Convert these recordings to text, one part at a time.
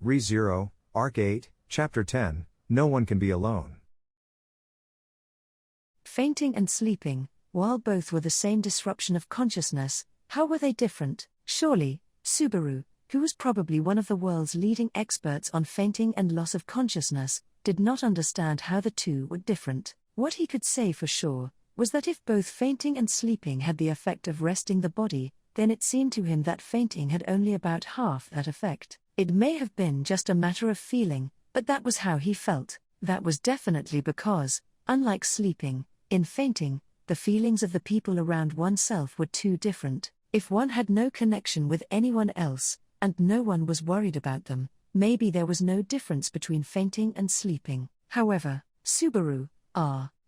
Re:Zero, Arc 8, Chapter 10, No One Can Be Alone. Fainting and sleeping, while both were the same disruption of consciousness, how were they different? Surely, Subaru, who was probably one of the world's leading experts on fainting and loss of consciousness, did not understand how the two were different. What he could say for sure was that if both fainting and sleeping had the effect of resting the body, then it seemed to him that fainting had only about half that effect. It may have been just a matter of feeling, but that was how he felt. That was definitely because, unlike sleeping, in fainting, the feelings of the people around oneself were too different. If one had no connection with anyone else, and no one was worried about them, maybe there was no difference between fainting and sleeping. However, Subaru,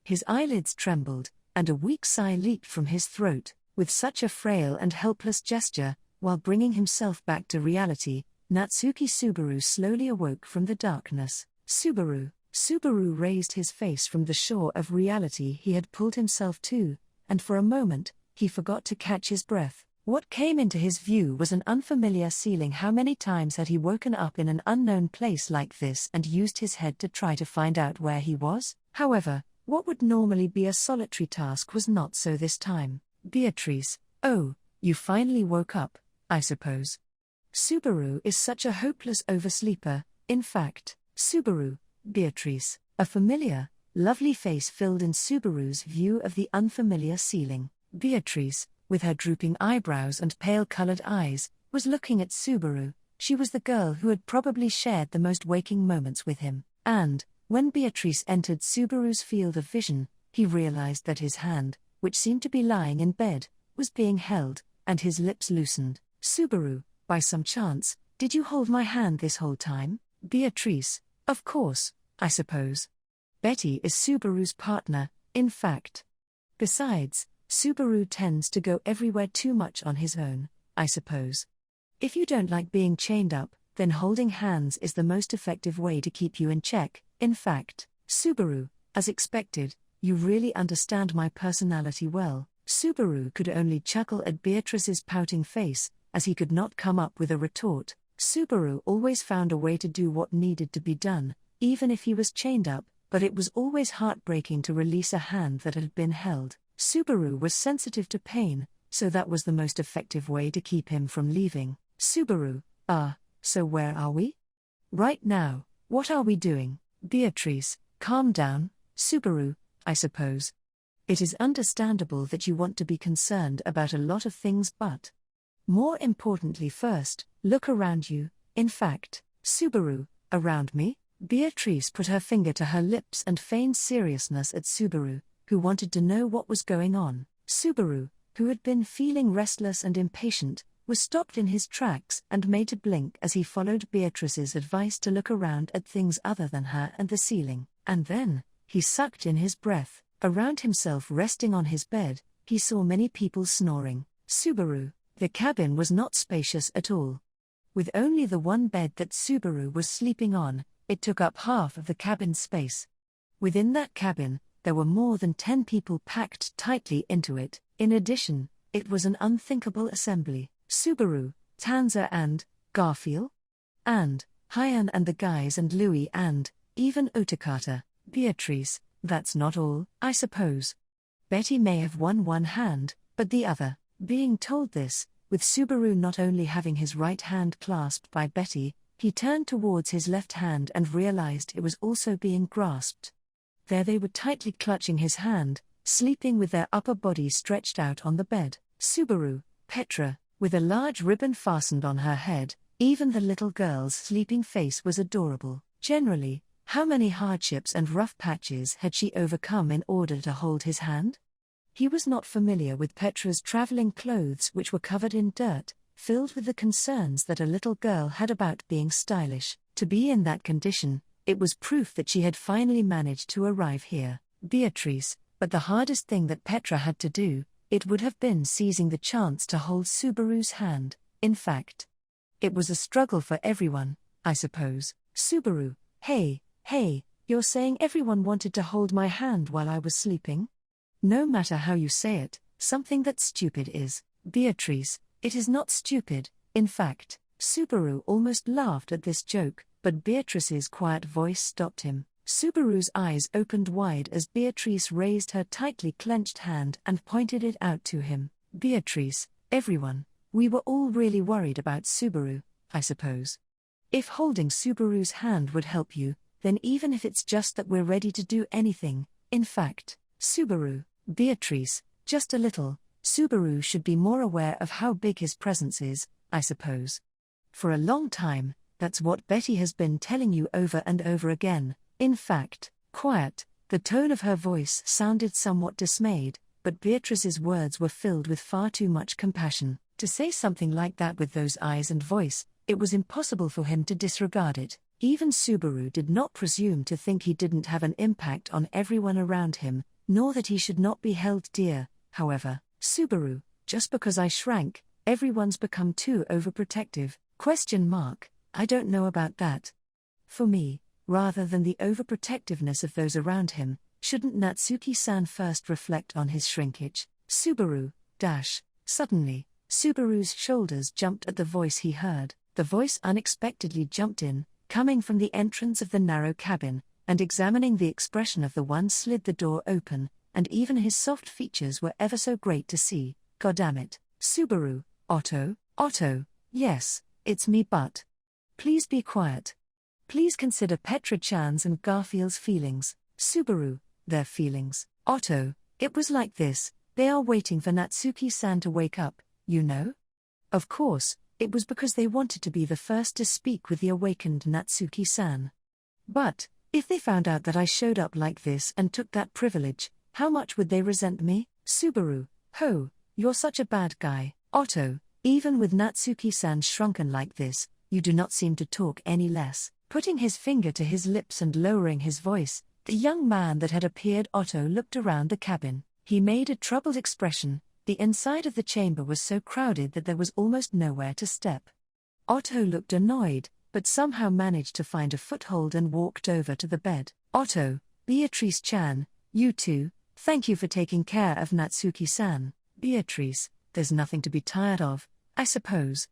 his eyelids trembled, and a weak sigh leaped from his throat. With such a frail and helpless gesture, while bringing himself back to reality, Natsuki Subaru slowly awoke from the darkness. Subaru raised his face from the shore of reality he had pulled himself to, and for a moment, he forgot to catch his breath. What came into his view was an unfamiliar ceiling. How many times had he woken up in an unknown place like this and used his head to try to find out where he was? However, what would normally be a solitary task was not so this time. Beatrice, oh, you finally woke up, I suppose. Subaru is such a hopeless oversleeper. In fact, Subaru, Beatrice, a familiar, lovely face filled in Subaru's view of the unfamiliar ceiling. Beatrice, with her drooping eyebrows and pale-colored eyes, was looking at Subaru. She was the girl who had probably shared the most waking moments with him. And, when Beatrice entered Subaru's field of vision, he realized that his hand, which seemed to be lying in bed, was being held, and his lips loosened. Subaru, by some chance, did you hold my hand this whole time? Beatrice, of course, I suppose. Betty is Subaru's partner, in fact. Besides, Subaru tends to go everywhere too much on his own, I suppose. If you don't like being chained up, then holding hands is the most effective way to keep you in check. In fact, Subaru, as expected, you really understand my personality well. Subaru could only chuckle at Beatrice's pouting face, as he could not come up with a retort. Subaru always found a way to do what needed to be done, even if he was chained up, but it was always heartbreaking to release a hand that had been held. Subaru was sensitive to pain, so that was the most effective way to keep him from leaving. Subaru, so where are we? Right now, what are we doing? Beatrice, calm down. Subaru, I suppose. It is understandable that you want to be concerned about a lot of things, but more importantly first, look around you. In fact, Subaru, around me? Beatrice put her finger to her lips and feigned seriousness at Subaru, who wanted to know what was going on. Subaru, who had been feeling restless and impatient, was stopped in his tracks and made to blink as he followed Beatrice's advice to look around at things other than her and the ceiling. And then, he sucked in his breath. Around himself, resting on his bed, he saw many people snoring. Subaru, the cabin was not spacious at all. With only the one bed that Subaru was sleeping on, it took up half of the cabin's space. Within that cabin, there were more than 10 people packed tightly into it. In addition, it was an unthinkable assembly. Subaru, Tanza and Garfield? And Hyan and the guys and Louis and even Otakata. Beatrice, that's not all, I suppose. Betty may have won one hand, but the other. Being told this, with Subaru not only having his right hand clasped by Betty, he turned towards his left hand and realized it was also being grasped. There they were, tightly clutching his hand, sleeping with their upper bodies stretched out on the bed. Subaru, Petra, with a large ribbon fastened on her head. Even the little girl's sleeping face was adorable. Generally, how many hardships and rough patches had she overcome in order to hold his hand? He was not familiar with Petra's traveling clothes, which were covered in dirt, filled with the concerns that a little girl had about being stylish. To be in that condition, it was proof that she had finally managed to arrive here. Beatrice, but the hardest thing that Petra had to do, it would have been seizing the chance to hold Subaru's hand. In fact, it was a struggle for everyone, I suppose. Subaru, hey, you're saying everyone wanted to hold my hand while I was sleeping? No matter how you say it, something that's stupid is. Beatrice, it is not stupid, in fact. Subaru almost laughed at this joke, but Beatrice's quiet voice stopped him. Subaru's eyes opened wide as Beatrice raised her tightly clenched hand and pointed it out to him. Beatrice, everyone, we were all really worried about Subaru, I suppose. If holding Subaru's hand would help you, then even if it's just that we're ready to do anything, in fact, Subaru, Beatrice, just a little, Subaru should be more aware of how big his presence is, I suppose. For a long time, that's what Betty has been telling you over and over again. In fact, quiet, the tone of her voice sounded somewhat dismayed, but Beatrice's words were filled with far too much compassion. To say something like that with those eyes and voice, it was impossible for him to disregard it. Even Subaru did not presume to think he didn't have an impact on everyone around him, nor that he should not be held dear. However, Subaru, just because I shrank, everyone's become too overprotective. I don't know about that. For me, rather than the overprotectiveness of those around him, shouldn't Natsuki-san first reflect on his shrinkage? Subaru, Suddenly, Subaru's shoulders jumped at the voice he heard. The voice unexpectedly jumped in, coming from the entrance of the narrow cabin, and examining the expression of the one slid the door open, and even his soft features were ever so great to see. Goddamit. Subaru, Otto, yes, it's me, but please be quiet. Please consider Petra-chan's and Garfield's feelings. Subaru, their feelings. Otto, it was like this, they are waiting for Natsuki-san to wake up, you know? Of course, it was because they wanted to be the first to speak with the awakened Natsuki-san. But, if they found out that I showed up like this and took that privilege, how much would they resent me? Subaru, ho, you're such a bad guy. Otto, even with Natsuki-san shrunken like this, you do not seem to talk any less. Putting his finger to his lips and lowering his voice, the young man that had appeared Otto looked around the cabin. He made a troubled expression. The inside of the chamber was so crowded that there was almost nowhere to step. Otto looked annoyed, but somehow managed to find a foothold and walked over to the bed. Otto, Beatrice-chan, you too, thank you for taking care of Natsuki-san. Beatrice, there's nothing to be tired of, I suppose.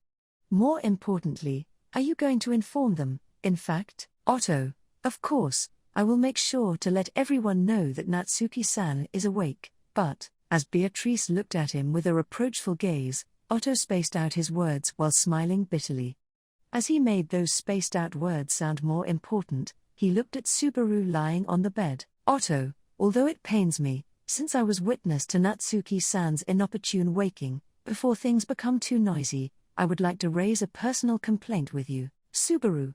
More importantly, are you going to inform them? In fact, Otto, of course, I will make sure to let everyone know that Natsuki-san is awake, but, as Beatrice looked at him with a reproachful gaze, Otto spaced out his words while smiling bitterly. As he made those spaced-out words sound more important, he looked at Subaru lying on the bed. Otto, although it pains me, since I was witness to Natsuki-san's inopportune waking, before things become too noisy, I would like to raise a personal complaint with you. Subaru,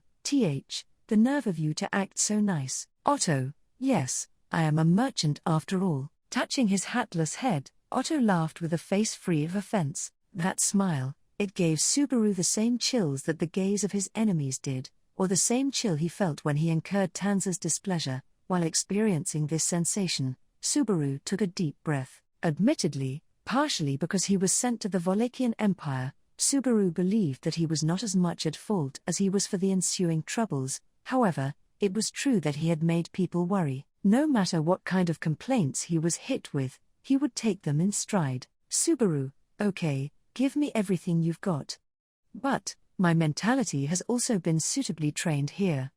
the nerve of you to act so nice. Otto, yes, I am a merchant after all. Touching his hatless head, Otto laughed with a face free of offense. That smile, it gave Subaru the same chills that the gaze of his enemies did, or the same chill he felt when he incurred Tanza's displeasure. While experiencing this sensation, Subaru took a deep breath. Admittedly, partially because he was sent to the Volakian Empire, Subaru believed that he was not as much at fault as he was for the ensuing troubles. However, it was true that he had made people worry. No matter what kind of complaints he was hit with, he would take them in stride. Subaru, okay, give me everything you've got. But, my mentality has also been suitably trained here.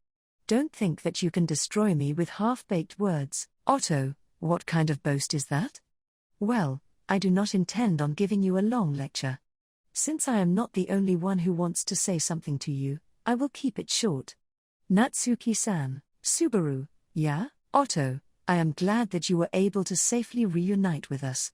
Don't think that you can destroy me with half-baked words. Otto, what kind of boast is that? Well, I do not intend on giving you a long lecture. Since I am not the only one who wants to say something to you, I will keep it short. Natsuki-san. Subaru, yeah? Otto, I am glad that you were able to safely reunite with us.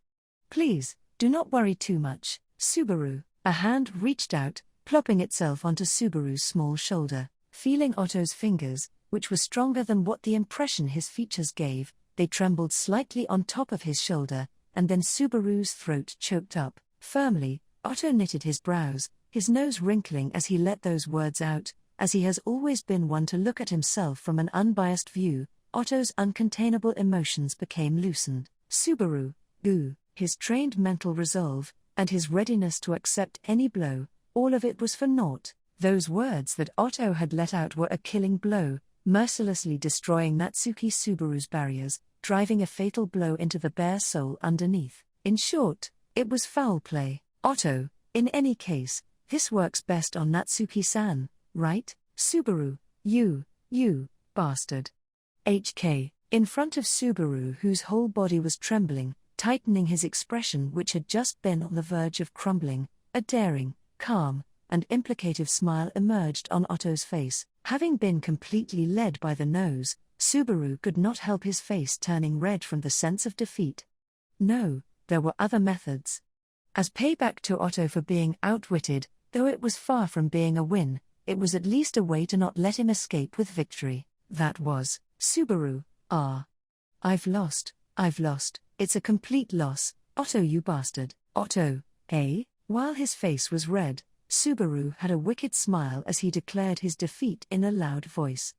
Please, do not worry too much. Subaru. A hand reached out, plopping itself onto Subaru's small shoulder. Feeling Otto's fingers, which were stronger than what the impression his features gave, they trembled slightly on top of his shoulder, and then Subaru's throat choked up. Firmly, Otto knitted his brows, his nose wrinkling as he let those words out. As he has always been one to look at himself from an unbiased view, Otto's uncontainable emotions became loosened. Subaru, his trained mental resolve, and his readiness to accept any blow, all of it was for naught. Those words that Otto had let out were a killing blow, mercilessly destroying Natsuki Subaru's barriers, driving a fatal blow into the bare soul underneath. In short, it was foul play. Otto, in any case, This works best on Natsuki-san, right, Subaru? You bastard. HK, in front of Subaru, whose whole body was trembling, tightening his expression, which had just been on the verge of crumbling, a daring, calm, and implicative smile emerged on Otto's face. Having been completely led by the nose, Subaru could not help his face turning red from the sense of defeat. No, there were other methods. As payback to Otto for being outwitted, though it was far from being a win, it was at least a way to not let him escape with victory. That was, Subaru, I've lost, it's a complete loss, Otto, you bastard. Otto, eh? While his face was red, Subaru had a wicked smile as he declared his defeat in a loud voice.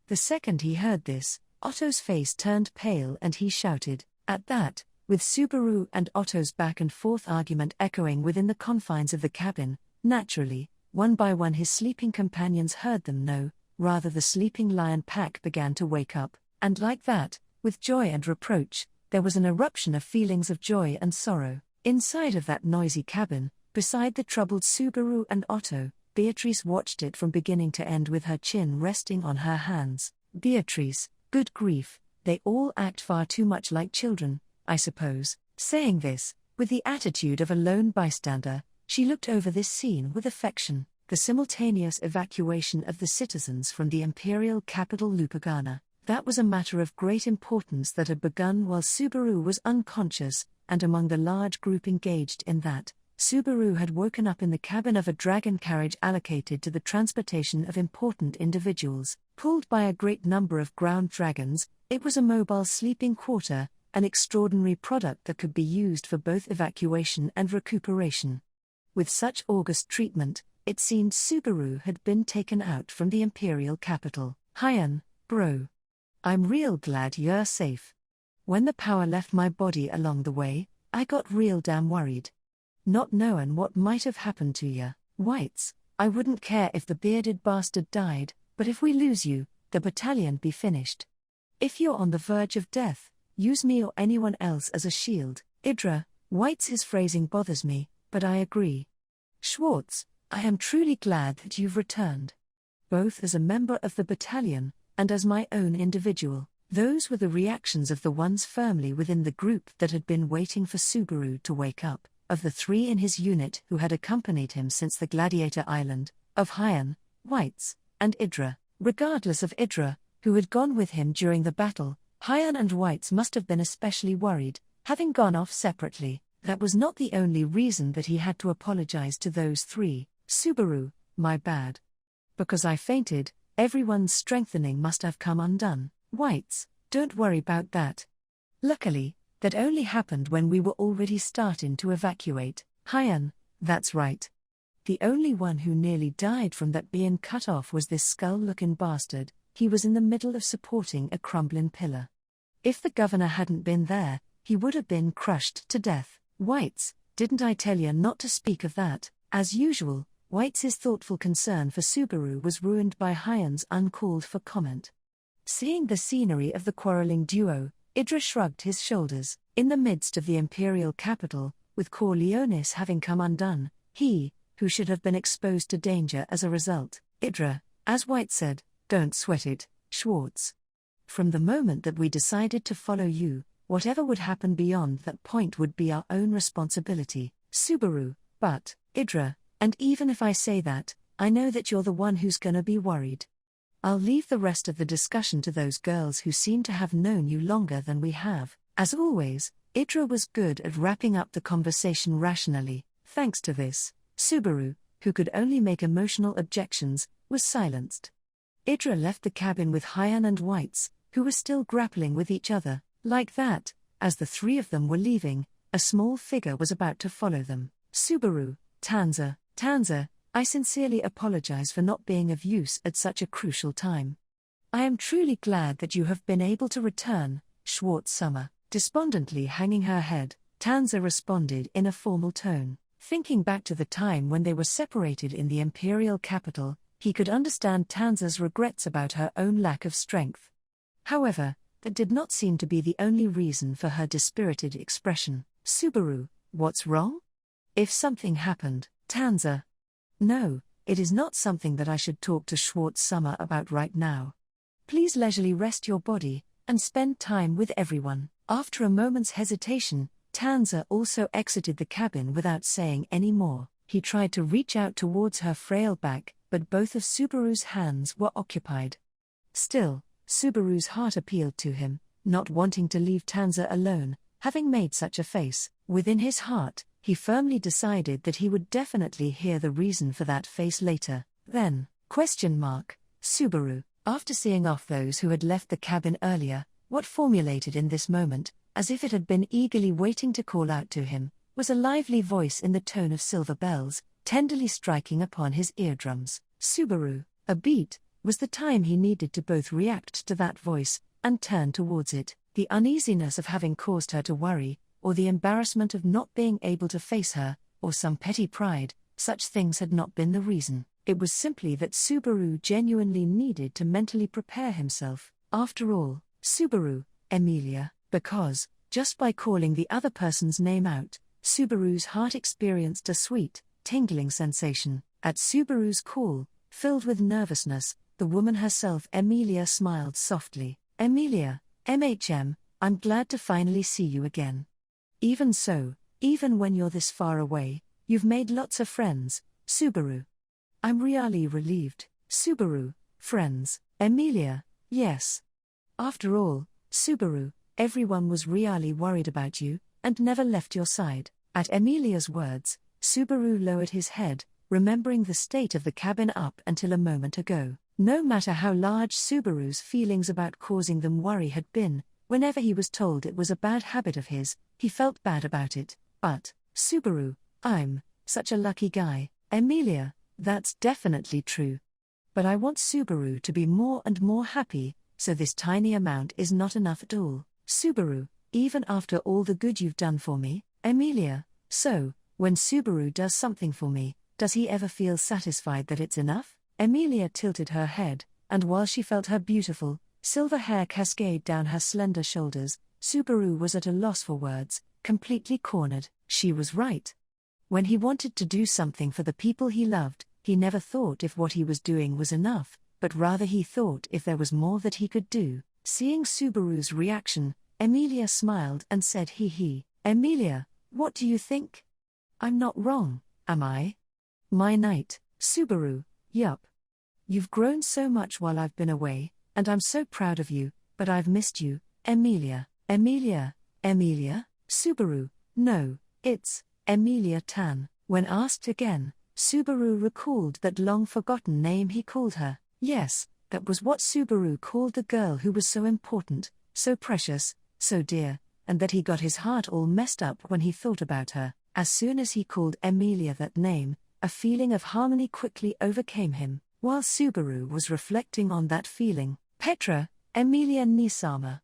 The second he heard this, Otto's face turned pale and he shouted. At that, with Subaru and Otto's back and forth argument echoing within the confines of the cabin, naturally, one by one his sleeping companions heard them. No, rather the sleeping lion pack began to wake up, and like that, with joy and reproach, there was an eruption of feelings of joy and sorrow. Inside of that noisy cabin, beside the troubled Subaru and Otto, Beatrice watched it from beginning to end with her chin resting on her hands. Beatrice, good grief, they all act far too much like children, I suppose. Saying this, with the attitude of a lone bystander, she looked over this scene with affection. The simultaneous evacuation of the citizens from the imperial capital Lupagana. That was a matter of great importance that had begun while Subaru was unconscious, and among the large group engaged in that, Subaru had woken up in the cabin of a dragon carriage allocated to the transportation of important individuals. Pulled by a great number of ground dragons, it was a mobile sleeping quarter, an extraordinary product that could be used for both evacuation and recuperation. With such august treatment, it seemed Subaru had been taken out from the imperial capital. Hyan, bro. I'm real glad you're safe. When the power left my body along the way, I got real damn worried. Not knowing what might have happened to ya. Whites, I wouldn't care if the bearded bastard died, but if we lose you, the battalion be finished. If you're on the verge of death, use me or anyone else as a shield. Idra, Whites, his phrasing bothers me, but I agree. Schwartz, I am truly glad that you've returned. Both as a member of the battalion, and as my own individual. Those were the reactions of the ones firmly within the group that had been waiting for Subaru to wake up, of the three in his unit who had accompanied him since the Gladiator Island, of Hyan, Whites, and Idra. Regardless of Idra, who had gone with him during the battle, Hyan and Whites must have been especially worried, having gone off separately. That was not the only reason that he had to apologize to those three. Subaru, my bad. Because I fainted, everyone's strengthening must have come undone. Whites, don't worry about that. Luckily, that only happened when we were already starting to evacuate. Hyan, that's right. The only one who nearly died from that being cut off was this skull-looking bastard. He was in the middle of supporting a crumbling pillar. If the governor hadn't been there, he would have been crushed to death. Whites, didn't I tell you not to speak of that? As usual, Whites' thoughtful concern for Subaru was ruined by Hyan's uncalled-for comment. Seeing the scenery of the quarreling duo, Idra shrugged his shoulders. In the midst of the imperial capital, with Corleonis having come undone, he, who should have been exposed to danger as a result. Idra, as White said, don't sweat it, Schwartz. From the moment that we decided to follow you, whatever would happen beyond that point would be our own responsibility. Subaru, but, Idra, and even if I say that, I know that you're the one who's gonna be worried. I'll leave the rest of the discussion to those girls who seem to have known you longer than we have. As always, Idra was good at wrapping up the conversation rationally. Thanks to this, Subaru, who could only make emotional objections, was silenced. Idra left the cabin with Hyan and Whites, who were still grappling with each other. Like that, as the three of them were leaving, a small figure was about to follow them. Subaru, Tanza, I sincerely apologize for not being of use at such a crucial time. I am truly glad that you have been able to return, Schwartz Summer. Despondently hanging her head, Tanza responded in a formal tone. Thinking back to the time when they were separated in the imperial capital, he could understand Tanza's regrets about her own lack of strength. However, that did not seem to be the only reason for her dispirited expression. Subaru, what's wrong? If something happened, Tanza. No, it is not something that I should talk to Schwartz-Sommer about right now. Please leisurely rest your body, and spend time with everyone. After a moment's hesitation, Tanza also exited the cabin without saying any more. He tried to reach out towards her frail back, but both of Subaru's hands were occupied. Still, Subaru's heart appealed to him, not wanting to leave Tanza alone, having made such a face. Within his heart, he firmly decided that he would definitely hear the reason for that face later. Then, Subaru, after seeing off those who had left the cabin earlier, what formulated in this moment, as if it had been eagerly waiting to call out to him, was a lively voice in the tone of silver bells, tenderly striking upon his eardrums. Subaru, a beat, was the time he needed to both react to that voice, and turn towards it. The uneasiness of having caused her to worry, or the embarrassment of not being able to face her, or some petty pride, such things had not been the reason. It was simply that Subaru genuinely needed to mentally prepare himself. After all, Subaru, Emilia, because, just by calling the other person's name out, Subaru's heart experienced a sweet, tingling sensation. At Subaru's call, filled with nervousness, the woman herself, Emilia, smiled softly. Emilia, I'm glad to finally see you again. Even so, even when you're this far away, you've made lots of friends, Subaru. I'm really relieved. Subaru, friends. Emilia, yes. After all, Subaru, everyone was really worried about you, and never left your side. At Emilia's words, Subaru lowered his head, remembering the state of the cabin up until a moment ago. No matter how large Subaru's feelings about causing them worry had been, whenever he was told it was a bad habit of his, he felt bad about it. But, Subaru, I'm such a lucky guy. Emilia, that's definitely true. But I want Subaru to be more and more happy, so this tiny amount is not enough at all. Subaru, even after all the good you've done for me. Emilia, so, when Subaru does something for me, does he ever feel satisfied that it's enough? Emilia tilted her head, and while she felt her beautiful, silver hair cascade down her slender shoulders, Subaru was at a loss for words, completely cornered. She was right. When he wanted to do something for the people he loved, he never thought if what he was doing was enough, but rather he thought if there was more that he could do. Seeing Subaru's reaction, Emilia smiled and said, he. Emilia, what do you think? I'm not wrong, am I? My knight, Subaru, yup. You've grown so much while I've been away, and I'm so proud of you, but I've missed you, Emilia. Emilia, Subaru, no, it's Emilia Tan. When asked again, Subaru recalled that long-forgotten name he called her. Yes, that was what Subaru called the girl who was so important, so precious, so dear, and that he got his heart all messed up when he thought about her. As soon as he called Emilia that name, a feeling of harmony quickly overcame him. While Subaru was reflecting on that feeling, Petra, Emilia Nisama.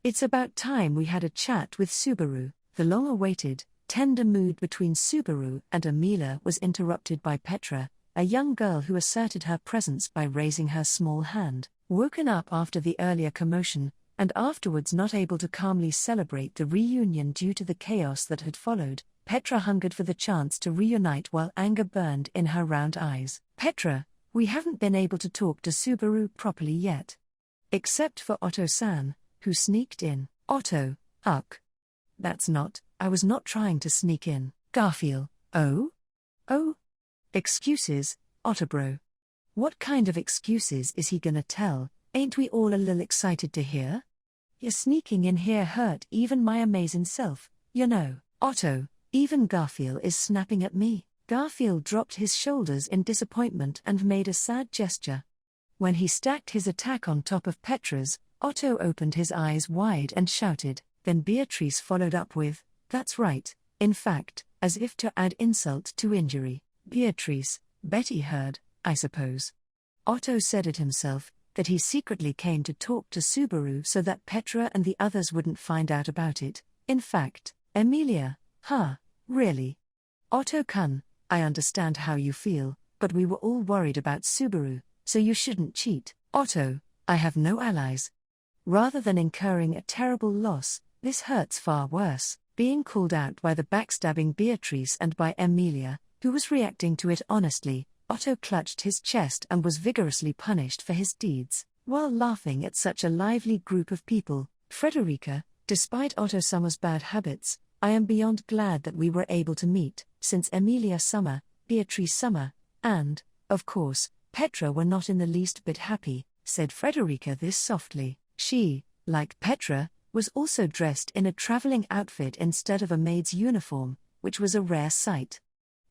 It's about time we had a chat with Subaru. The long-awaited, tender mood between Subaru and Emilia was interrupted by Petra, a young girl who asserted her presence by raising her small hand. Woken up after the earlier commotion, and afterwards not able to calmly celebrate the reunion due to the chaos that had followed, Petra hungered for the chance to reunite while anger burned in her round eyes. Petra, we haven't been able to talk to Subaru properly yet. Except for Otto-san, who sneaked in. Otto, ugh. I was not trying to sneak in. Garfield, oh? Excuses, Otto-bro. What kind of excuses is he gonna tell? Ain't we all a little excited to hear? Your sneaking in here hurt even my amazing self, you know. Otto, even Garfield is snapping at me. Garfield dropped his shoulders in disappointment and made a sad gesture. When he stacked his attack on top of Petra's, Otto opened his eyes wide and shouted. Then Beatrice followed up with, that's right, in fact, as if to add insult to injury. Beatrice, Betty heard, I suppose. Otto said it himself, that he secretly came to talk to Subaru so that Petra and the others wouldn't find out about it. In fact, Emilia, really? Otto-kun, I understand how you feel, but we were all worried about Subaru, so you shouldn't cheat. Otto, I have no allies. Rather than incurring a terrible loss, this hurts far worse. Being called out by the backstabbing Beatrice and by Emilia, who was reacting to it honestly, Otto clutched his chest and was vigorously punished for his deeds, while laughing at such a lively group of people. Frederica, despite Otto Sommer's bad habits, I am beyond glad that we were able to meet, since Emilia Sommer, Beatrice Sommer, and, of course, Petra were not in the least bit happy, said Frederica this softly. She, like Petra, was also dressed in a traveling outfit instead of a maid's uniform, which was a rare sight.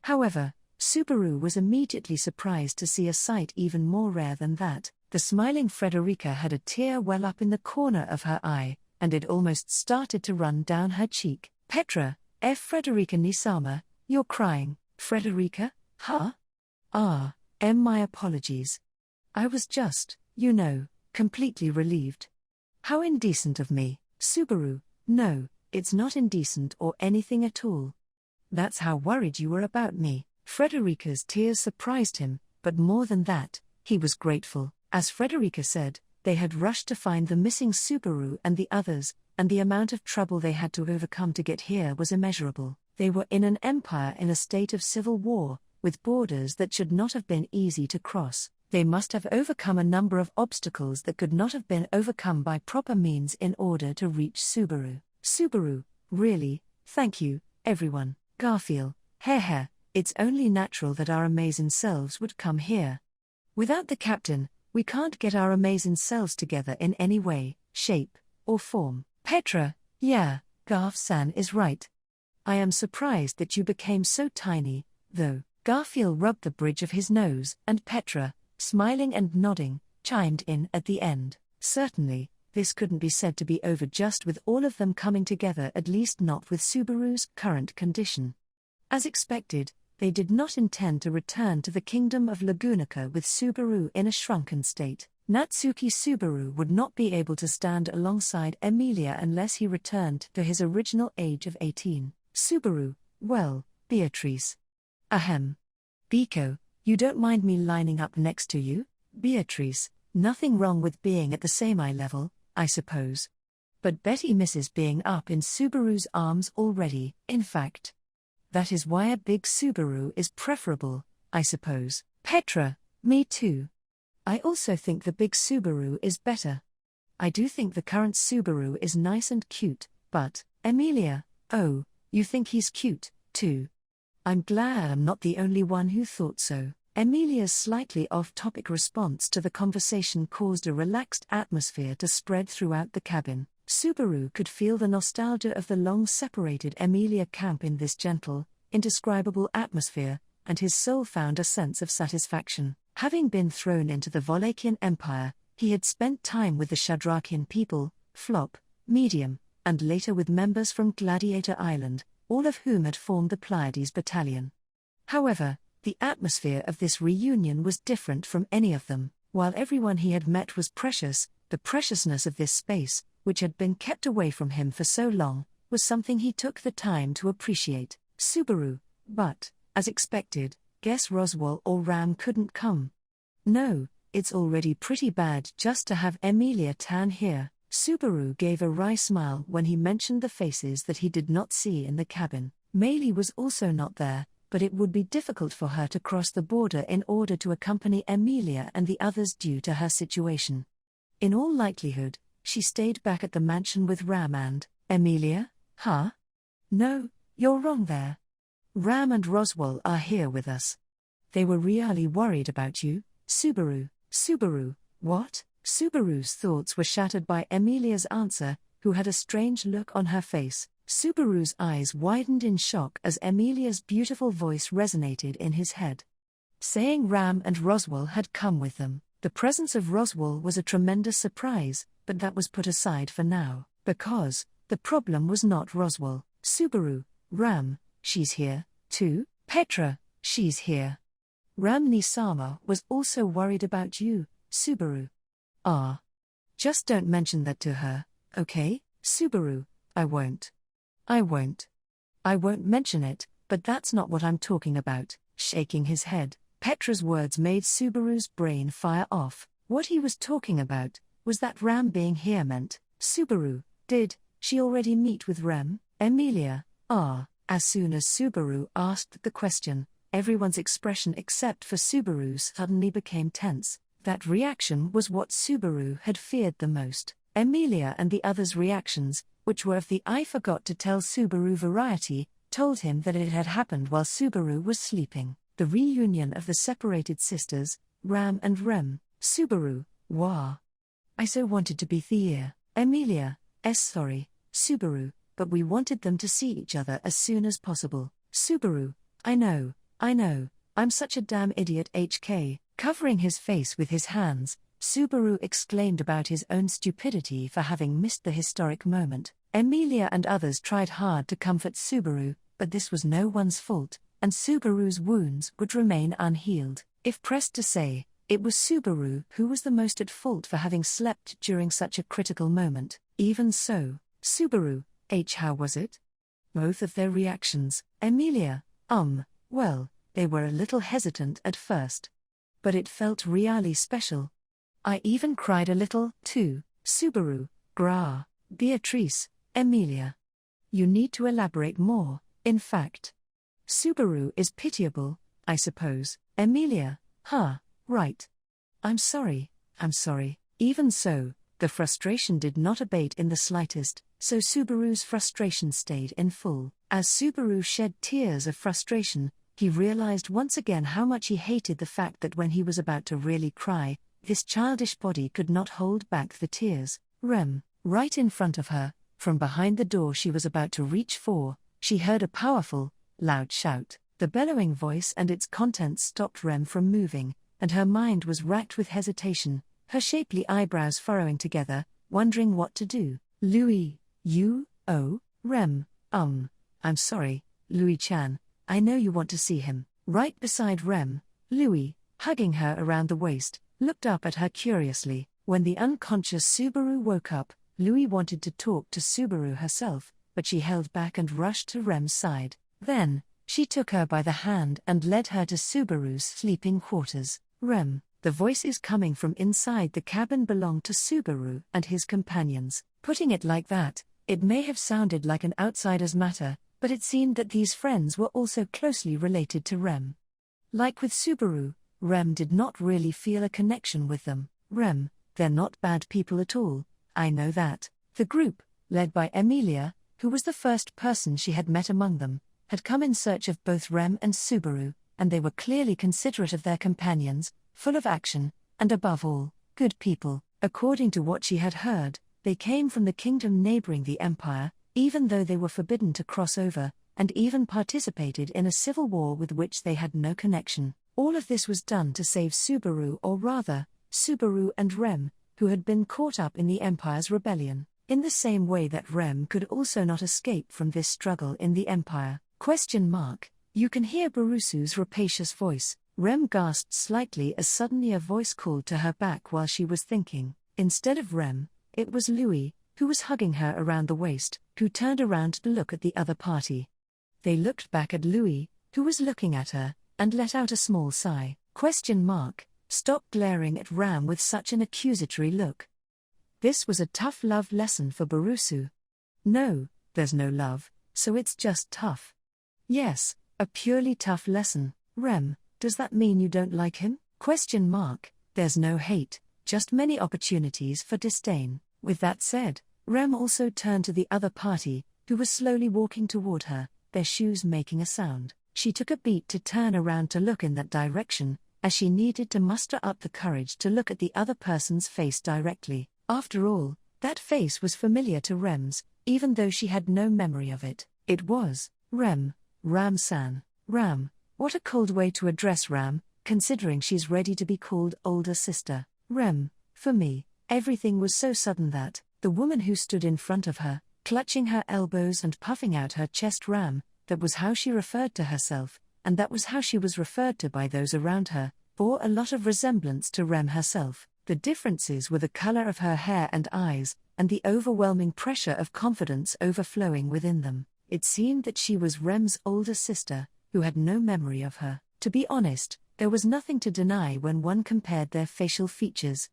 However, Subaru was immediately surprised to see a sight even more rare than that. The smiling Frederica had a tear well up in the corner of her eye, and it almost started to run down her cheek. Petra, Frederica Nisama, you're crying. Frederica, huh? My apologies. I was just, completely relieved. How indecent of me, Subaru. No, it's not indecent or anything at all. That's how worried you were about me. Frederica's tears surprised him, but more than that, he was grateful. As Frederica said, they had rushed to find the missing Subaru and the others, and the amount of trouble they had to overcome to get here was immeasurable. They were in an empire in a state of civil war, with borders that should not have been easy to cross. They must have overcome a number of obstacles that could not have been overcome by proper means in order to reach Subaru. Subaru, really, thank you, everyone. Garfield, it's only natural that our amazing selves would come here. Without the captain, we can't get our amazing selves together in any way, shape, or form. Petra, yeah, Garf-san is right. I am surprised that you became so tiny, though. Garfield rubbed the bridge of his nose, and Petra, smiling and nodding, chimed in at the end. Certainly, this couldn't be said to be over just with all of them coming together, at least not with Subaru's current condition. As expected, they did not intend to return to the kingdom of Lagunica with Subaru in a shrunken state. Natsuki Subaru would not be able to stand alongside Emilia unless he returned to his original age of 18. Subaru, well, Beatrice. Ahem. Biko, you don't mind me lining up next to you? Beatrice, nothing wrong with being at the same eye level, I suppose. But Betty misses being up in Subaru's arms already. In fact, that is why a big Subaru is preferable, I suppose. Petra, me too. I also think the big Subaru is better. I do think the current Subaru is nice and cute, but, Emilia, oh, you think he's cute, too. I'm glad I'm not the only one who thought so. Emilia's slightly off-topic response to the conversation caused a relaxed atmosphere to spread throughout the cabin. Subaru could feel the nostalgia of the long-separated Emilia camp in this gentle, indescribable atmosphere, and his soul found a sense of satisfaction. Having been thrown into the Wallachian Empire, he had spent time with the Shadrachian people, Flop, Medium, and later with members from Gladiator Island, all of whom had formed the Pleiades Battalion. However, the atmosphere of this reunion was different from any of them. While everyone he had met was precious, the preciousness of this space, which had been kept away from him for so long, was something he took the time to appreciate. Subaru, but, as expected, guess Roswell or Ram couldn't come. No, it's already pretty bad just to have Emilia Tan here. Subaru gave a wry smile when he mentioned the faces that he did not see in the cabin. Meili was also not there, but it would be difficult for her to cross the border in order to accompany Emilia and the others due to her situation. In all likelihood, she stayed back at the mansion with Ram and Emilia, huh? No, you're wrong there. Ram and Roswell are here with us. They were really worried about you, Subaru. Subaru, what? Subaru's thoughts were shattered by Emilia's answer, who had a strange look on her face. Subaru's eyes widened in shock as Emilia's beautiful voice resonated in his head. Saying Ram and Roswell had come with them. The presence of Roswell was a tremendous surprise, but that was put aside for now, because the problem was not Roswell. Subaru, Ram, she's here, too. Petra, she's here. Ram Nisama was also worried about you, Subaru. Just don't mention that to her, okay? Subaru, I won't. I won't mention it, but that's not what I'm talking about. Shaking his head, Petra's words made Subaru's brain fire off. What he was talking about was that Ram being here meant. Subaru, did she already meet with Ram? Emilia, as soon as Subaru asked the question, Everyone's expression except for Subaru's suddenly became tense. That reaction was what Subaru had feared the most. Emilia and the others' reactions, which were of the "I forgot to tell Subaru" variety, told him that it had happened while Subaru was sleeping. The reunion of the separated sisters, Ram and Rem. Subaru, wah. I so wanted to be Thea. Emilia, sorry, Subaru, but we wanted them to see each other as soon as possible. Subaru, I know, I'm such a damn idiot. HK, covering his face with his hands, Subaru exclaimed about his own stupidity for having missed the historic moment. Emilia and others tried hard to comfort Subaru, but this was no one's fault, and Subaru's wounds would remain unhealed. If pressed to say, it was Subaru who was the most at fault for having slept during such a critical moment. Even so, Subaru, how was it? Both of their reactions, Emilia, well, they were a little hesitant at first. But it felt really special. I even cried a little, too. Subaru, gra. Beatrice, Emilia. You need to elaborate more, in fact. Subaru is pitiable, I suppose. Emilia, right. I'm sorry. Even so, the frustration did not abate in the slightest, so Subaru's frustration stayed in full. As Subaru shed tears of frustration, he realized once again how much he hated the fact that when he was about to really cry, this childish body could not hold back the tears. Rem, right in front of her, from behind the door she was about to reach for, she heard a powerful, loud shout. The bellowing voice and its contents stopped Rem from moving, and her mind was racked with hesitation, her shapely eyebrows furrowing together, wondering what to do. Louis, you? Oh, Rem, I'm sorry, Louis-chan, I know you want to see him. Right beside Rem, Louis, hugging her around the waist, looked up at her curiously. When the unconscious Subaru woke up, Louis wanted to talk to Subaru herself, but she held back and rushed to Rem's side. Then, she took her by the hand and led her to Subaru's sleeping quarters. Rem, the voices coming from inside the cabin belonged to Subaru and his companions. Putting it like that, it may have sounded like an outsider's matter, but it seemed that these friends were also closely related to Rem. Like with Subaru, Rem did not really feel a connection with them. Rem, they're not bad people at all, I know that. The group, led by Emilia, who was the first person she had met among them, had come in search of both Rem and Subaru, and they were clearly considerate of their companions, full of action, and above all, good people. According to what she had heard, they came from the kingdom neighboring the empire, even though they were forbidden to cross over, and even participated in a civil war with which they had no connection. All of this was done to save Subaru, or rather, Subaru and Rem, who had been caught up in the empire's rebellion, in the same way that Rem could also not escape from this struggle in the empire. You can hear Barusu's rapacious voice. Rem gasped slightly as suddenly a voice called to her back while she was thinking. Instead of Rem, it was Louis, who was hugging her around the waist, who turned around to look at the other party. They looked back at Louis, who was looking at her, and let out a small sigh. Stop glaring at Ram with such an accusatory look. This was a tough love lesson for Barusu. No, there's no love, so it's just tough. Yes, a purely tough lesson. Rem, does that mean you don't like him? There's no hate, just many opportunities for disdain. With that said, Rem also turned to the other party, who was slowly walking toward her, their shoes making a sound. She took a beat to turn around to look in that direction, as she needed to muster up the courage to look at the other person's face directly. After all, that face was familiar to Rem's, even though she had no memory of it. It was Rem, Ram-san. Ram, what a cold way to address Ram, considering she's ready to be called older sister. Rem, for me, everything was so sudden that, the woman who stood in front of her, clutching her elbows and puffing out her chest, Ram, that was how she referred to herself, and that was how she was referred to by those around her, bore a lot of resemblance to Rem herself. The differences were the color of her hair and eyes, and the overwhelming pressure of confidence overflowing within them. It seemed that she was Rem's older sister, who had no memory of her. To be honest, there was nothing to deny when one compared their facial features.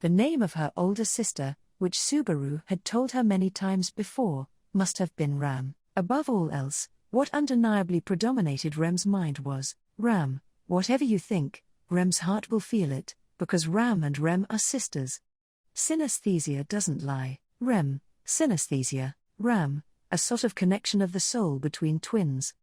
The name of her older sister, which Subaru had told her many times before, must have been Ram. Above all else, What undeniably predominated Rem's mind was, Ram, whatever you think, Rem's heart will feel it, because Ram and Rem are sisters. Synesthesia doesn't lie, Rem, synesthesia, Ram, a sort of connection of the soul between twins.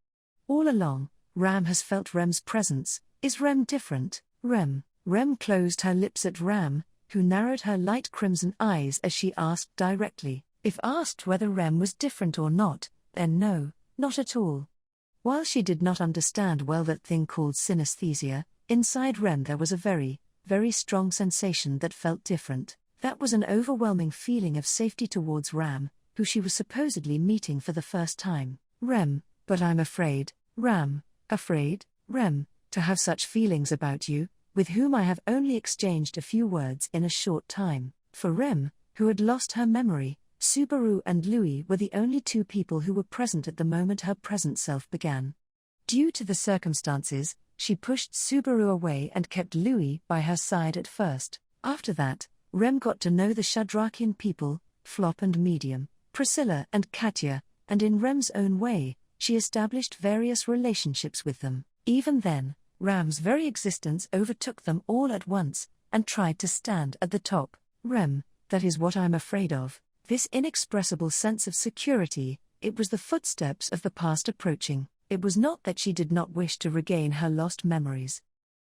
All along, Ram has felt Rem's presence. Is Rem different, Rem? Rem closed her lips at Ram, who narrowed her light crimson eyes as she asked directly. If asked whether Rem was different or not, then no, not at all. While she did not understand well that thing called synesthesia, inside Rem there was a very, very strong sensation that felt different. That was an overwhelming feeling of safety towards Ram, who she was supposedly meeting for the first time. Rem, but I'm afraid, Ram, afraid, Rem, to have such feelings about you, with whom I have only exchanged a few words in a short time. For Rem, who had lost her memory, Subaru and Louis were the only two people who were present at the moment her present self began. Due to the circumstances, she pushed Subaru away and kept Louis by her side at first. After that, Rem got to know the Shadrachian people, Flop and Medium, Priscilla and Katya, and in Rem's own way, she established various relationships with them. Even then, Ram's very existence overtook them all at once, and tried to stand at the top. Rem, that is what I'm afraid of. This inexpressible sense of security, it was the footsteps of the past approaching. It was not that she did not wish to regain her lost memories.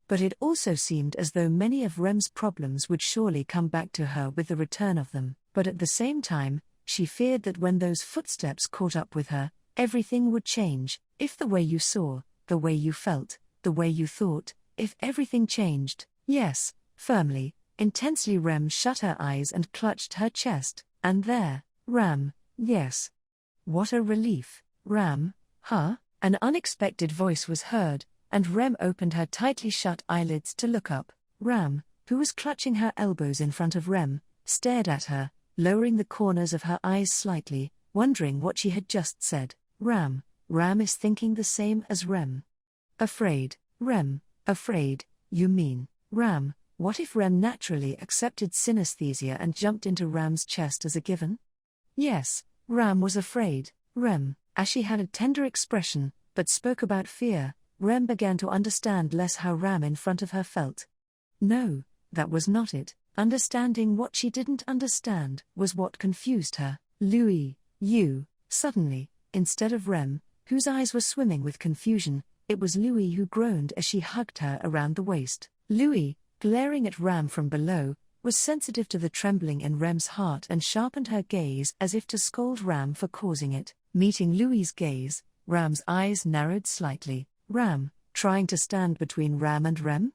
But it also seemed as though many of Rem's problems would surely come back to her with the return of them. But at the same time, she feared that when those footsteps caught up with her, everything would change. If the way you saw, the way you felt, the way you thought, if everything changed, yes, firmly, intensely Rem shut her eyes and clutched her chest, and there, Ram, yes. What a relief, Ram, huh? An unexpected voice was heard, and Rem opened her tightly shut eyelids to look up. Ram, who was clutching her elbows in front of Rem, stared at her, lowering the corners of her eyes slightly, wondering what she had just said. Ram is thinking the same as Rem. Afraid, Rem, afraid, you mean, Ram, what if Rem naturally accepted synesthesia and jumped into Ram's chest as a given? Yes, Ram was afraid, Rem, as she had a tender expression, but spoke about fear. Rem began to understand less how Ram in front of her felt. No, that was not it. Understanding what she didn't understand was what confused her. Louis, you, suddenly, instead of Rem, whose eyes were swimming with confusion, it was Louis who groaned as she hugged her around the waist. Louis, glaring at Ram from below, was sensitive to the trembling in Rem's heart and sharpened her gaze as if to scold Ram for causing it. Meeting Louis's gaze, Ram's eyes narrowed slightly. Ram, trying to stand between Ram and Rem?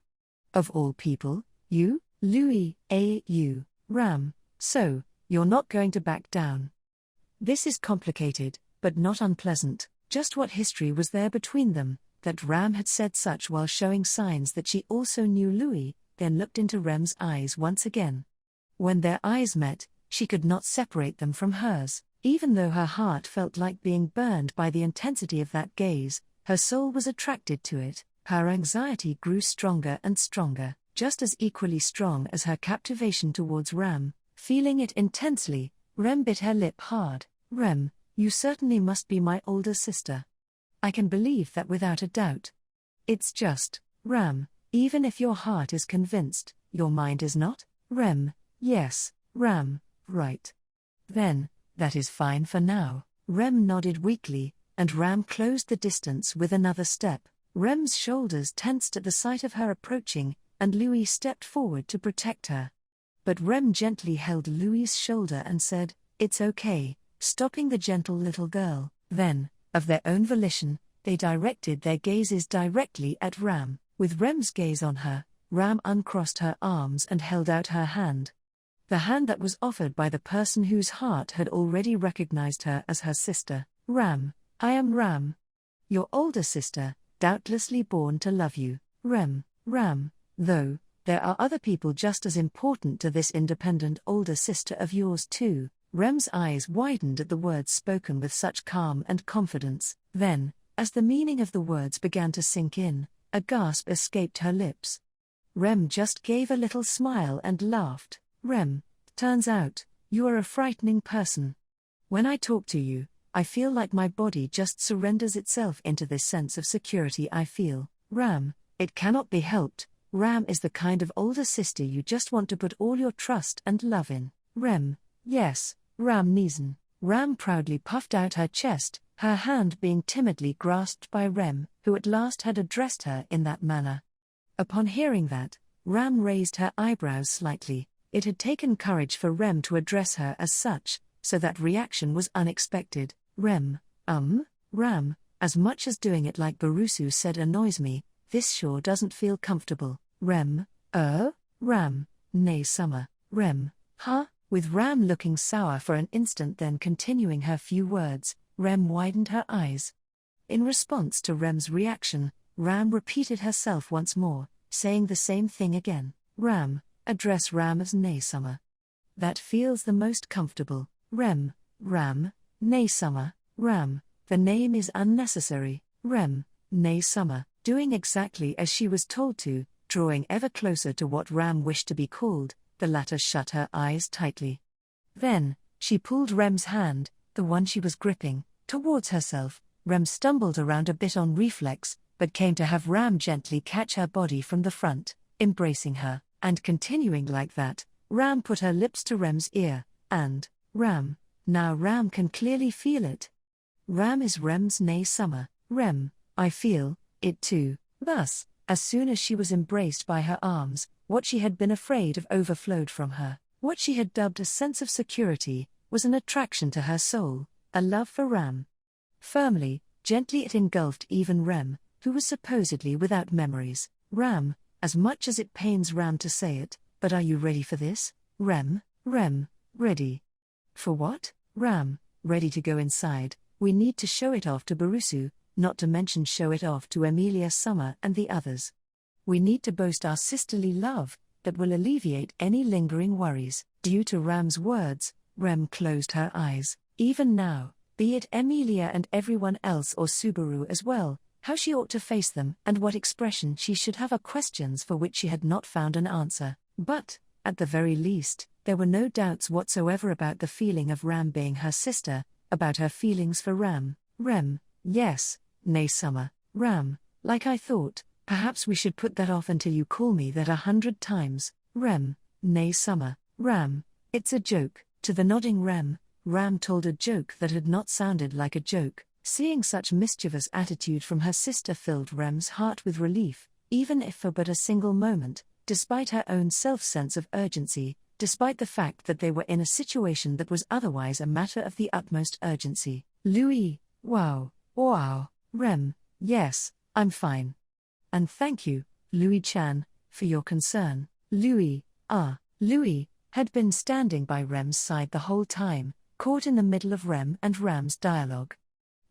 Of all people, you? Louis, you, Ram, so, you're not going to back down. This is complicated, but not unpleasant. Just what history was there between them, that Ram had said such while showing signs that she also knew Louis, then looked into Rem's eyes once again. When their eyes met, she could not separate them from hers. Even though her heart felt like being burned by the intensity of that gaze, her soul was attracted to it. Her anxiety grew stronger and stronger, just as equally strong as her captivation towards Ram. Feeling it intensely, Rem bit her lip hard. Rem, you certainly must be my older sister. I can believe that without a doubt. It's just, Ram, even if your heart is convinced, your mind is not? Rem, yes, Ram, right. Then, that is fine for now. Rem nodded weakly, and Ram closed the distance with another step. Rem's shoulders tensed at the sight of her approaching, and Louis stepped forward to protect her. But Rem gently held Louis's shoulder and said, "It's okay," stopping the gentle little girl. Then, of their own volition, they directed their gazes directly at Ram. With Rem's gaze on her, Ram uncrossed her arms and held out her hand. The hand that was offered by the person whose heart had already recognized her as her sister. Ram, I am Ram. Your older sister, doubtlessly born to love you. Ram, though, there are other people just as important to this independent older sister of yours too. Rem's eyes widened at the words spoken with such calm and confidence. Then, as the meaning of the words began to sink in, a gasp escaped her lips. Rem just gave a little smile and laughed. Rem, turns out, you are a frightening person. When I talk to you, I feel like my body just surrenders itself into this sense of security I feel. Ram, it cannot be helped. Ram is the kind of older sister you just want to put all your trust and love in. Rem, yes, Ram Neeson. Ram proudly puffed out her chest, her hand being timidly grasped by Rem, who at last had addressed her in that manner. Upon hearing that, Ram raised her eyebrows slightly. It had taken courage for Rem to address her as such, so that reaction was unexpected. Rem, Ram, as much as doing it like Barusu said annoys me, this sure doesn't feel comfortable. Rem, Ram, nay summer. Rem, huh? With Ram looking sour for an instant then continuing her few words, Rem widened her eyes. In response to Rem's reaction, Ram repeated herself once more, saying the same thing again. Ram, address Ram as nay summer. That feels the most comfortable. Rem, Ram, nay summer. Ram, the name is unnecessary. Rem, nay summer, doing exactly as she was told to, drawing ever closer to what Ram wished to be called. The latter shut her eyes tightly. Then, she pulled Rem's hand, the one she was gripping, towards herself. Rem stumbled around a bit on reflex, but came to have Ram gently catch her body from the front, embracing her, and continuing like that. Ram put her lips to Rem's ear, and, Ram, now Ram can clearly feel it. Ram is Rem's nay summer. Rem, I feel it too. Thus, as soon as she was embraced by her arms, what she had been afraid of overflowed from her. What she had dubbed a sense of security was an attraction to her soul, a love for Ram. Firmly, gently it engulfed even Rem, who was supposedly without memories. Ram, as much as it pains Ram to say it, but are you ready for this? Rem, ready. For what? Ram, ready to go inside. We need to show it off to Barusu, not to mention show it off to Emilia Summer and the others. We need to boast our sisterly love, that will alleviate any lingering worries. Due to Ram's words, Rem closed her eyes. Even now, be it Emilia and everyone else or Subaru as well, how she ought to face them and what expression she should have are questions for which she had not found an answer. But, at the very least, there were no doubts whatsoever about the feeling of Ram being her sister, about her feelings for Ram. Rem, yes, nay summer. Ram, like I thought, perhaps we should put that off until you call me that 100 times. Rem, nay summer. Ram, it's a joke. To the nodding Rem, Ram told a joke that had not sounded like a joke. Seeing such mischievous attitude from her sister filled Rem's heart with relief, even if for but a single moment, despite her own self-sense of urgency, despite the fact that they were in a situation that was otherwise a matter of the utmost urgency. Louis, wow. Rem, yes, I'm fine. And thank you, Louis-chan, for your concern. Louis had been standing by Rem's side the whole time, caught in the middle of Rem and Ram's dialogue.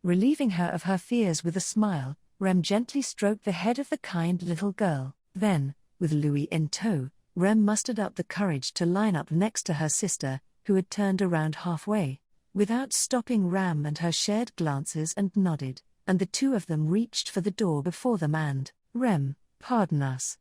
Relieving her of her fears with a smile, Rem gently stroked the head of the kind little girl. Then, with Louis in tow, Rem mustered up the courage to line up next to her sister, who had turned around halfway. Without stopping, Ram and her shared glances and nodded, and the two of them reached for the door before them and, Rem, pardon us.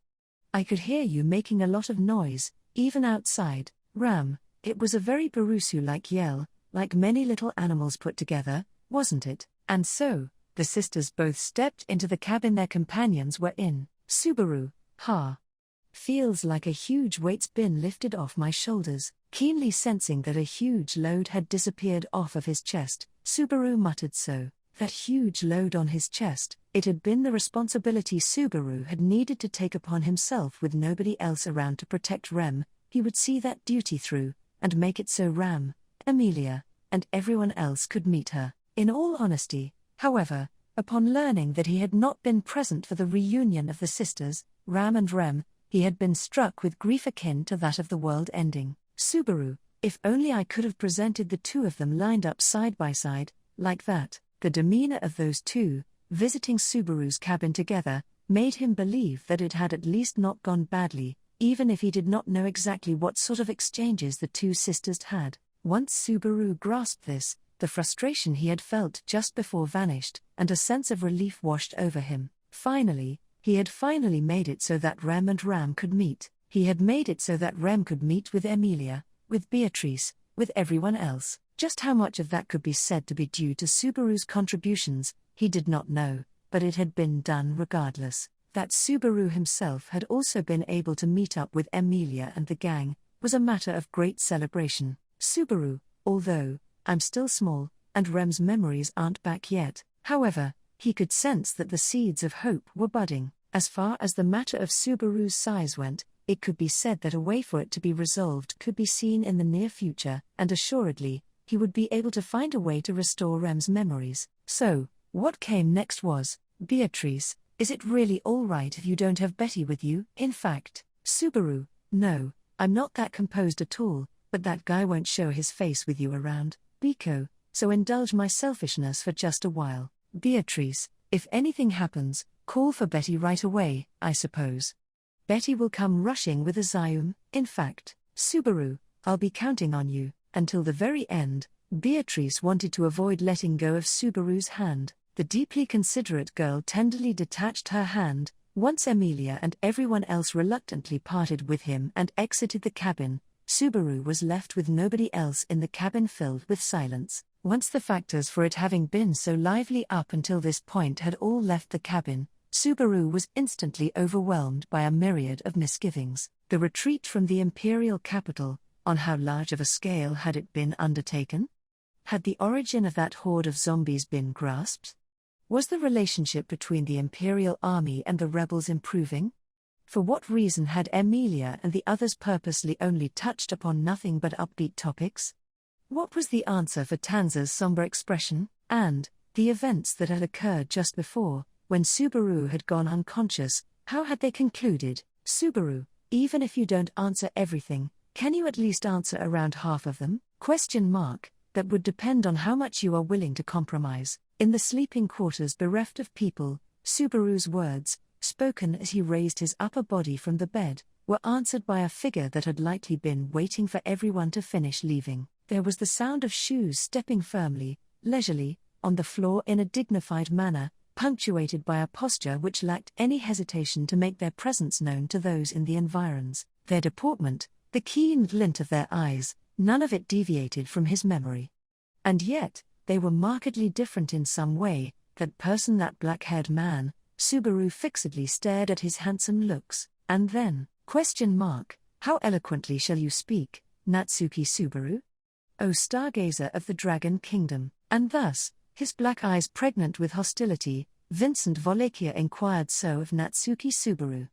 I could hear you making a lot of noise, even outside. Ram, it was a very Barusu-like yell, like many little animals put together, wasn't it? And so, the sisters both stepped into the cabin their companions were in. Subaru, ha. Feels like a huge weight's been lifted off my shoulders. Keenly sensing that a huge load had disappeared off of his chest, Subaru muttered so. That huge load on his chest, it had been the responsibility Subaru had needed to take upon himself with nobody else around to protect Rem. He would see that duty through, and make it so Ram, Emilia, and everyone else could meet her. In all honesty, however, upon learning that he had not been present for the reunion of the sisters, Ram and Rem, he had been struck with grief akin to that of the world ending. Subaru, if only I could have presented the two of them lined up side by side, like that. The demeanor of those two, visiting Subaru's cabin together, made him believe that it had at least not gone badly, even if he did not know exactly what sort of exchanges the two sisters had. Once Subaru grasped this, the frustration he had felt just before vanished, and a sense of relief washed over him. Finally, he had made it so that Rem and Ram could meet. He had made it so that Rem could meet with Emilia, with Beatrice, with everyone else. Just how much of that could be said to be due to Subaru's contributions, he did not know, but it had been done regardless. That Subaru himself had also been able to meet up with Emilia and the gang was a matter of great celebration. Subaru, although I'm still small, and Rem's memories aren't back yet. However, he could sense that the seeds of hope were budding. As far as the matter of Subaru's size went, it could be said that a way for it to be resolved could be seen in the near future, and assuredly, he would be able to find a way to restore Rem's memories. So, what came next was, Beatrice, is it really all right if you don't have Betty with you? In fact, Subaru, no, I'm not that composed at all, but that guy won't show his face with you around, Biko, so indulge my selfishness for just a while. Beatrice, if anything happens, call for Betty right away, I suppose. Betty will come rushing with a Zyum. In fact, Subaru, I'll be counting on you. Until the very end, Beatrice wanted to avoid letting go of Subaru's hand. The deeply considerate girl tenderly detached her hand, once Emilia and everyone else reluctantly parted with him and exited the cabin. Subaru was left with nobody else in the cabin, filled with silence. Once the factors for it having been so lively up until this point had all left the cabin, Subaru was instantly overwhelmed by a myriad of misgivings. The retreat from the imperial capital, on how large of a scale had it been undertaken? Had the origin of that horde of zombies been grasped? Was the relationship between the imperial army and the rebels improving? For what reason had Emilia and the others purposely only touched upon nothing but upbeat topics? What was the answer for Tanza's somber expression, and the events that had occurred just before, when Subaru had gone unconscious? How had they concluded? Subaru, even if you don't answer everything, can you at least answer around half of them? That would depend on how much you are willing to compromise. In the sleeping quarters bereft of people, Subaru's words, spoken as he raised his upper body from the bed, were answered by a figure that had likely been waiting for everyone to finish leaving. There was the sound of shoes stepping firmly, leisurely, on the floor in a dignified manner, punctuated by a posture which lacked any hesitation to make their presence known to those in the environs. Their deportment, the keen glint of their eyes, none of it deviated from his memory. And yet, they were markedly different in some way. That person, that black-haired man. Subaru fixedly stared at his handsome looks, and then, how eloquently shall you speak, Natsuki Subaru? O stargazer of the Dragon Kingdom. And thus, his black eyes pregnant with hostility, Vincent Volachia inquired so of Natsuki Subaru.